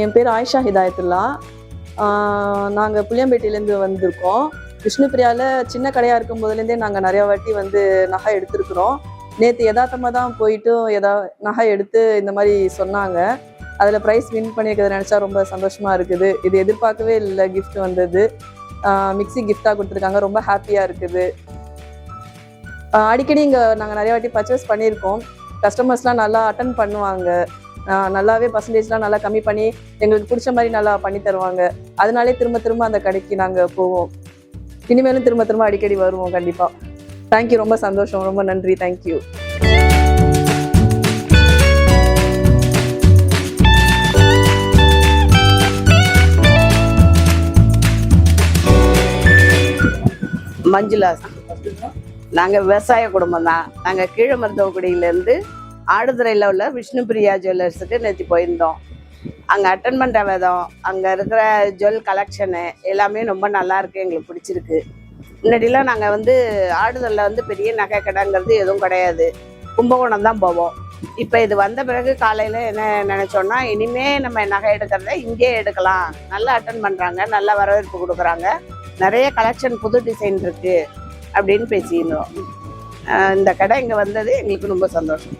என் பேர் ஆயிஷா ஹிதாயத்துல்லா. நாங்கள் புளியம்பேட்டையிலேருந்து வந்திருக்கோம். விஷ்ணுபிரியாவில் சின்ன கடையாக இருக்கும் போதுலேருந்தே நாங்கள் நிறையா வாட்டி வந்து நகை எடுத்துருக்குறோம். நேற்று யதார்த்தமாக தான் போயிட்டு நகை எடுத்து இந்த மாதிரி சொன்னாங்க. அதில் ப்ரைஸ் வின் பண்ணியிருக்கிறத நினச்சா ரொம்ப சந்தோஷமாக இருக்குது. இது எதிர்பார்க்கவே இல்லை, கிஃப்ட் வந்தது. மிக்சி கிஃப்டாக கொடுத்துருக்காங்க, ரொம்ப ஹாப்பியாக இருக்குது. அடிக்கடி இங்கே நாங்கள் நிறைய வாட்டி பர்ச்சேஸ் பண்ணியிருக்கோம். கஸ்டமர்ஸ்லாம் நல்லா அட்டன் பண்ணுவாங்க. நல்லாவே பர்சன்டேஜ்லாம் நல்லா கம்மி பண்ணி எங்களுக்கு பிடிச்ச மாதிரி நல்லா பண்ணி தருவாங்க. அதனாலே திரும்ப திரும்ப அந்த கடைக்கு நாங்கள் போவோம். இனிமேலும் திரும்ப திரும்ப அடிக்கடி வருவோம் கண்டிப்பாக. தேங்க்யூ, ரொம்ப சந்தோஷம், ரொம்ப நன்றி, தேங்க்யூ. மஞ்சுளா, நாங்கள் விவசாய குடும்பம் தான். நாங்கள் கீழே மருத்துவக்குடியிலேருந்து ஆடுதுறையில் உள்ள விஷ்ணுபிரியா ஜுவல்லர்ஸுக்கு நேற்று போயிருந்தோம். அங்கே அட்டன் பண்ணுற விதம், அங்கே இருக்கிற ஜுவல் கலெக்ஷனு எல்லாமே ரொம்ப நல்லா இருக்குது, எங்களுக்கு பிடிச்சிருக்கு. முன்னாடிலாம் நாங்கள் வந்து ஆடுதுறையில் வந்து பெரிய நகை கடைங்கிறது எதுவும் கிடையாது, கும்பகோணம் தான் போவோம். இப்போ இது வந்த பிறகு காலையில் என்ன நினச்சோன்னா, இனிமேல் நம்ம நகை எடுக்கிறத இங்கே எடுக்கலாம். நல்லா அட்டன் பண்ணுறாங்க, நல்ல வரவேற்பு கொடுக்குறாங்க, நிறைய கலெக்ஷன் புது டிசைன் இருக்குது அப்படின்னு பேசியிருந்தோம். இந்த கடை இங்கே வந்தது எங்களுக்கு ரொம்ப சந்தோஷம்.